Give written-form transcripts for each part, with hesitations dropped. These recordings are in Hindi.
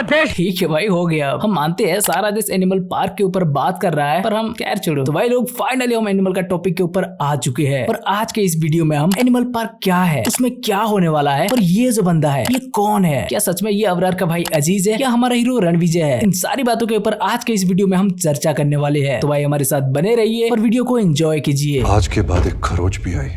देश। ठीक है भाई, हो गया। हम मानते हैं सारा देश एनिमल पार्क के ऊपर बात कर रहा है, पर हम खैर छोड़ो। तो भाई लोग, फाइनली हम एनिमल का टॉपिक के ऊपर आ चुके हैं और आज के इस वीडियो में हम एनिमल पार्क क्या है, उसमें क्या होने वाला है और ये जो बंदा है ये कौन है, क्या सच में ये अबरार का भाई अजीज है या हमारा हीरो रणविजय है, इन सारी बातों के ऊपर आज के इस वीडियो में हम चर्चा करने वाले हैं। तो भाई हमारे साथ बने रहिए और वीडियो को एंजॉय कीजिए। आज के बाद एक खरोच भी आई,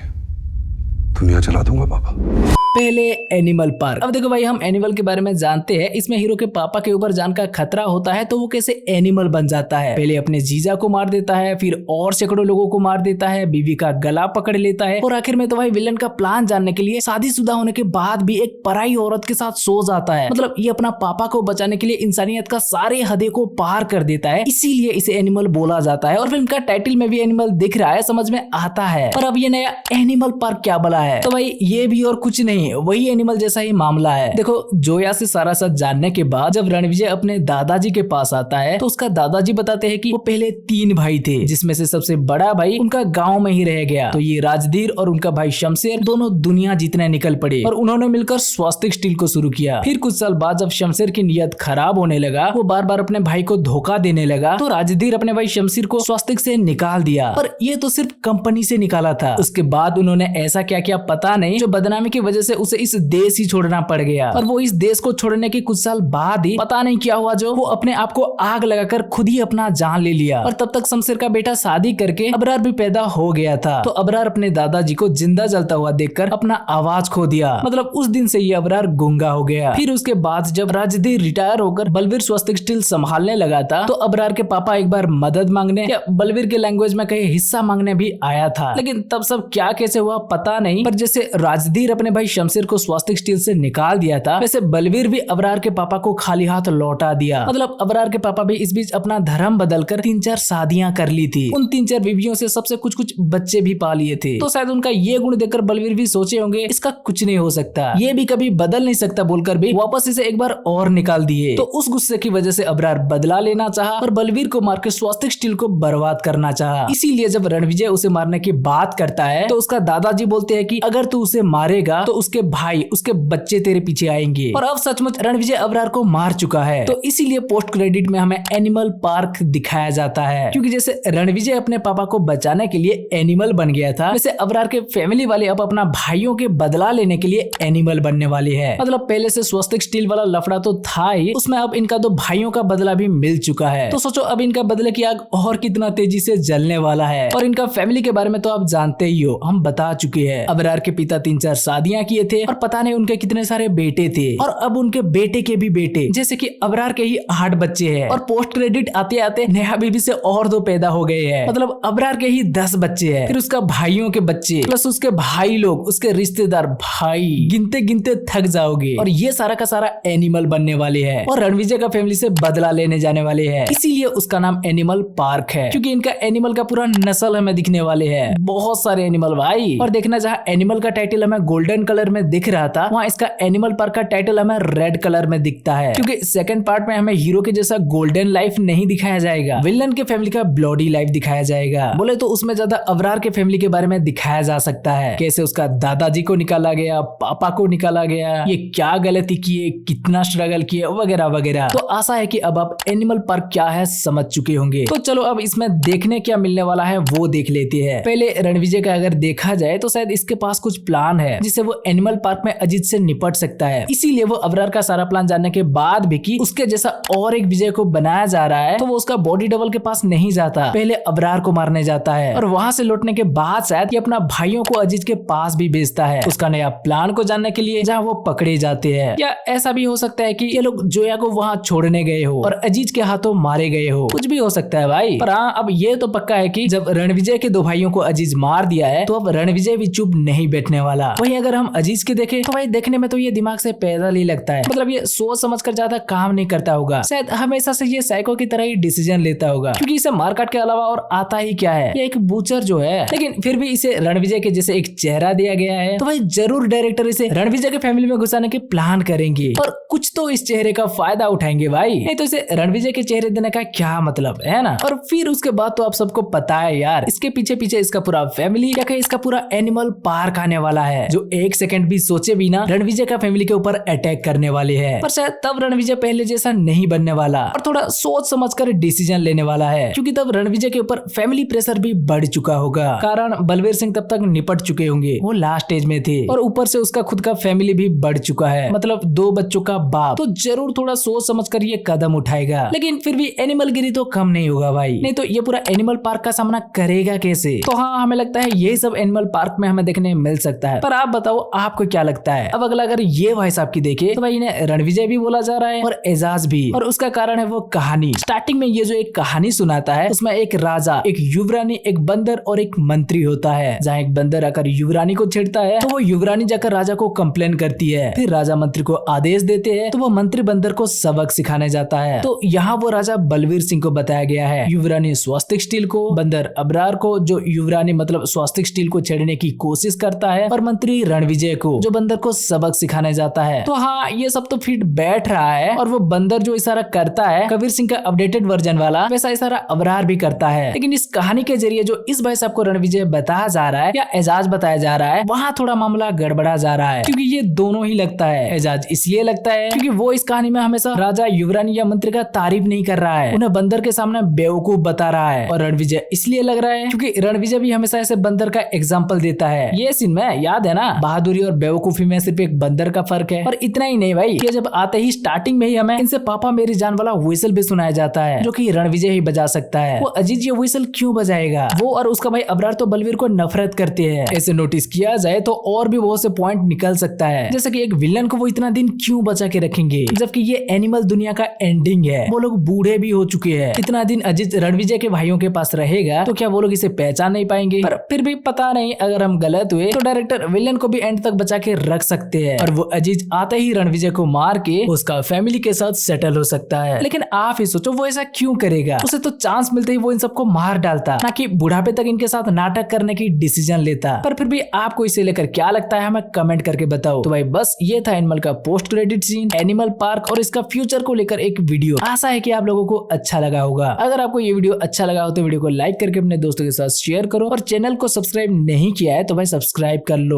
दुनिया चला दूंगा पापा। पहले एनिमल पार्क। अब देखो भाई, हम एनिमल के बारे में जानते हैं। इसमें हीरो के पापा के ऊपर जान का खतरा होता है तो वो कैसे एनिमल बन जाता है। पहले अपने जीजा को मार देता है, फिर और सैकड़ों लोगों को मार देता है, बीवी का गला पकड़ लेता है और आखिर में तो भाई विलन का प्लान जानने के लिए शादीशुदा होने के बाद भी एक पराई औरत के साथ सो जाता है। मतलब ये अपना पापा को बचाने के लिए इंसानियत का सारे हदे को पार कर देता है, इसीलिए इसे एनिमल बोला जाता है। और फिल्म का टाइटल में भी एनिमल दिख रहा है, समझ में आता है। पर अब ये नया एनिमल पार्क क्या बला है, तो भाई ये भी और कुछ नहीं, वही एनिमल जैसा ही मामला है। देखो, जोया से सारा सच जानने के बाद जब रणविजय अपने दादाजी के पास आता है तो उसका दादाजी बताते हैं कि वो पहले 3 भाई थे, जिसमें से सबसे बड़ा भाई उनका गांव में ही रह गया। तो ये राजधीर और उनका भाई शमशेर दोनों दुनिया जीतने निकल पड़े और उन्होंने मिलकर स्वास्तिक स्टील को शुरू किया। फिर कुछ साल बाद जब शमशेर की नियत खराब होने लगा, वो बार बार अपने भाई को धोखा देने लगा, तो राजधीर अपने भाई शमशेर को स्वास्तिक से निकाल दिया। पर ये तो सिर्फ कंपनी से निकाला था। उसके बाद उन्होंने ऐसा क्या किया पता नहीं, जो बदनामी की वजह से उसे इस देश ही छोड़ना पड़ गया। और वो इस देश को छोड़ने के कुछ साल बाद ही पता नहीं क्या हुआ, जो वो अपने आप को आग लगाकर खुद ही अपना जान ले लिया। और तब तक शमशेर का बेटा शादी करके अबरार भी पैदा हो गया था। तो अबरार अपने दादाजी को जिंदा जलता हुआ देखकर अपना आवाज खो दिया। मतलब उस दिन से ये अबरार गूंगा हो गया। फिर उसके बाद जब राजधीर रिटायर होकर बलवीर स्वास्तिक स्टील संभालने लगा था, तो अबरार के पापा एक बार मदद मांगने या बलवीर के लैंग्वेज में कहे हिस्सा मांगने भी आया था। लेकिन तब सब क्या कैसे हुआ पता नहीं। पर जैसे राजधीर अपने भाई शमशेर को स्वास्तिक स्टील से निकाल दिया था, वैसे बलवीर भी अबरार के पापा को खाली हाथ लौटा दिया। मतलब अबरार के पापा भी इस बीच अपना धर्म बदलकर 3-4 शादियां कर ली थी। उन 3-4 बीवियों से सबसे कुछ बच्चे भी पा लिए थे। तो शायद उनका ये गुण देखकर बलवीर भी सोचे होंगे इसका कुछ नहीं हो सकता, ये भी कभी बदल नहीं सकता, बोलकर भी वापस इसे एक बार और निकाल दिए। तो उस गुस्से की वजह से अबरार बदला लेना चाहा और बलवीर को मारकर स्वास्तिक स्टील को बर्बाद करना चाहा। इसीलिए जब रणविजय उसे मारने की बात करता है तो उसका दादाजी बोलते हैं कि अगर तू उसे मारेगा तो उसके भाई, उसके बच्चे तेरे पीछे आएंगे। और अब सचमुच रणविजय अबरार को मार चुका है। तो इसीलिए पोस्ट क्रेडिट में हमें एनिमल पार्क दिखाया जाता है, क्योंकि जैसे रणविजय अपने पापा को बचाने के लिए एनिमल बन गया था, वैसे अबरार के फैमिली वाले अब अपना भाइयों के बदला लेने के लिए एनिमल बनने वाले हैं। मतलब पहले से स्वास्तिक स्टील वाला लफड़ा तो था ही, उसमें अब इनका 2 भाइयों का बदला भी मिल चुका है। तो सोचो अब इनका बदले की आग और कितना तेजी से जलने वाला है। और इनका फैमिली के बारे में तो आप जानते ही हो, हम बता चुके हैं। अबरार के पिता 3-4 शादियां किए थे और पता नहीं उनके कितने सारे बेटे थे, और अब उनके बेटे के भी बेटे, जैसे कि अबरार के ही 8 बच्चे हैं। और पोस्ट क्रेडिट आते आते नेहा बीबी से और 2 पैदा हो गए हैं। मतलब अबरार के ही 10 बच्चे हैं। फिर उसका भाइयों के बच्चे प्लस उसके भाई लोग, उसके रिश्तेदार भाई, गिनते गिनते थक जाओगे। और ये सारा का सारा एनिमल बनने वाले हैं और रणविजय का फैमिली से बदला लेने जाने वाले हैं। इसीलिए उसका नाम एनिमल पार्क है, क्योंकि इनका एनिमल का पूरा नस्ल हमें दिखने वाले है, बहुत सारे एनिमल भाई। और देखना, जहाँ एनिमल का टाइटल हमें गोल्डन कलर में दिख रहा था, वहाँ इसका एनिमल पार्क का टाइटल हमें रेड कलर में दिखता है, क्योंकि सेकंड पार्ट में हमें हीरो के जैसा गोल्डन लाइफ नहीं दिखाया जाएगा, विलन के फैमिली का ब्लडी लाइफ दिखाया जाएगा। बोले तो उसमें ज्यादा अबरार के फैमिली के बारे में दिखाया जा सकता है, कैसे उसका दादाजी को निकाला गया, पापा को निकाला गया, ये क्या गलती किए, कितना स्ट्रगल किए, वगैरह वगैरह। तो आशा है कि अब आप एनिमल पार्क क्या है समझ चुके होंगे। तो चलो अब इसमें देखने क्या मिलने वाला है वो देख लेते हैं। पहले रणविजय का अगर देखा जाए तो शायद इसके पास कुछ प्लान है जिससे वो एनिमल पार्क में अजीत से निपट सकता है। इसीलिए वो अबरार का सारा प्लान जानने के बाद भी कि उसके जैसा और एक विजय को बनाया जा रहा है, तो वो उसका बॉडी डबल के पास नहीं जाता, पहले अबरार को मारने जाता है। और वहां से लौटने के बाद शायद ये अपना भाइयों को अजीज के पास भी भेजता है उसका नया प्लान को जानने के लिए, जहाँ वो पकड़े जाते हैं। या ऐसा भी हो सकता है कि ये लोग जोया को वहाँ छोड़ने गए हो और अजीज के हाथों मारे गए हो, कुछ भी हो सकता है भाई। पर हाँ, अब ये तो पक्का है कि जब रणविजय के 2 भाइयों को अजीज मार दिया है तो अब रणविजय भी चुप नहीं बैठने वाला। वहीं अगर हम अजीज के देखें तो भाई देखने में तो ये दिमाग से पैदल ही लगता है। मतलब ये सोच समझ कर ज्यादा काम नहीं करता होगा, शायद हमेशा से ये साइको की तरह ही डिसीजन लेता होगा, क्योंकि इसे मारकाट के अलावा और आता ही क्या है, ये एक बूचर जो है। लेकिन फिर भी इसे रणविजय के जैसे एक चेहरा दिया गया है, तो भाई जरूर डायरेक्टर इसे रणविजय के फैमिली में घुसाने के प्लान करेंगे और कुछ तो इस चेहरे का फायदा उठाएंगे भाई, नहीं तो इसे रणविजय के चेहरे देने का क्या मतलब है ना। और फिर उसके बाद तो आप सबको पता है यार, इसके पीछे पीछे इसका पूरा फैमिली या कहीं इसका पूरा एनिमल पार्क आने वाला है जो एक सेकंड भी सोचे बिना रणविजय का फैमिली के ऊपर अटैक करने वाले हैं। पर शायद तब रणविजय पहले जैसा नहीं बनने वाला और थोड़ा सोच समझकर डिसीजन लेने वाला है, क्योंकि तब रणविजय के ऊपर फैमिली प्रेशर भी बढ़ चुका होगा। कारण बलवीर सिंह तब तक निपट चुके होंगे, वो लास्ट स्टेज में थे और ऊपर से उसका खुद का फैमिली भी बढ़ चुका है, मतलब 2 बच्चों का बाप। तो जरूर थोड़ा सोच समझकर ये कदम उठाएगा। लेकिन फिर भी एनिमल गिरी तो कम नहीं होगा भाई, नहीं तो ये पूरा एनिमल पार्क का सामना करेगा कैसे। तो हाँ, हमें लगता है यही सब एनिमल पार्क में हमें देखने मिल सकता है। पर आप बताओ आपको क्या लगता है। अब अगला अगर ये भाई साहब की देखे तो भाई इन्हें रणविजय भी बोला जा रहा है और एजाज भी, और उसका कारण है वो कहानी। स्टार्टिंग में ये जो एक कहानी सुनाता है उसमें एक राजा, एक युवरानी, एक बंदर और एक मंत्री होता है। जहाँ एक बंदर आकर युवरानी को छेड़ता है तो वो युवरानी जाकर राजा को कंप्लेन करती है। फिर राजा मंत्री को आदेश देते हैं तो वो मंत्री बंदर को सबक सिखाने जाता है। तो यहाँ वो राजा बलवीर सिंह को बताया गया है, युवरानी स्वास्तिक स्टील को, बंदर अबरार को जो युवरानी मतलब स्वास्तिक स्टील को छेड़ने की कोशिश करता है, और मंत्री रणविजय को जो बंदर को सबक सिखाने जाता है। तो हाँ, ये सब तो फिट बैठ रहा है। और वो बंदर जो इशारा करता है कबीर सिंह का अपडेटेड वर्जन वाला, वैसा इशारा अबरार भी करता है। लेकिन इस कहानी के जरिए जो इस भाई साहब को रणविजय बताया जा रहा है या एजाज बताया जा रहा है, वहाँ थोड़ा मामला गड़बड़ा जा रहा है, क्योंकि ये दोनों ही लगता है। एजाज इसलिए लगता है क्योंकि वो इस कहानी में हमेशा राजा, युवरानी या मंत्री का तारीफ नहीं कर रहा है, उन्हें बंदर के सामने बेवकूफ बता रहा है। और रणविजय इसलिए लग रहा है क्योंकि रणविजय भी हमेशा ऐसे बंदर का एग्जाम्पल देता है। ये सीन में याद है ना, बहादुरी और बेवकूफी में सिर्फ एक बंदर का फर्क है। और इतना ही नहीं भाई, कि जब आते ही स्टार्टिंग में ही हमें इनसे पापा मेरी जान वाला व्हिसल भी सुनाया जाता है, जो कि रणविजय ही बजा सकता है। वो अजीत ये व्हिसल क्यों बजाएगा? वो और उसका भाई अबरार तो बलवीर को नफरत करते हैं। ऐसे नोटिस किया जाए तो और भी बहुत से पॉइंट निकल सकता है, जैसे कि एक विलन को वो इतना दिन क्यों बचा के रखेंगे, जबकि ये एनिमल दुनिया का एंडिंग है। वो लोग बूढ़े भी हो चुके हैं। इतना दिन अजीत रणविजय के भाइयों के पास रहेगा तो क्या वो लोग इसे पहचान नहीं पाएंगे? पर फिर भी पता नहीं, अगर हम गलत हुए तो डायरेक्टर विलन को भी एंड तक बचा के रख सकते हैं और वो अजीत आते ही रणविजय को मार के उसका फैमिली के साथ सेटल हो सकता है। लेकिन आप ही सोचो वो ऐसा क्यों करेगा? उसे तो चांस मिलते ही वो इन सबको मार डालता, ना कि बुढ़ापे तक इनके साथ नाटक करने की डिसीजन लेता। पर फिर भी आपको इसे लेकर क्या लगता है हमें कमेंट करके बताओ। तो भाई बस ये था एनिमल का post credit scene, Animal Park और इसका फ्यूचर को लेकर एक वीडियो। आशा है कि आप लोगों को अच्छा लगा होगा। अगर आपको ये वीडियो अच्छा लगा हो तो वीडियो को लाइक करके अपने दोस्तों के साथ शेयर करो और चैनल को सब्सक्राइब नहीं किया है तो भाई सब्सक्राइब कर लो।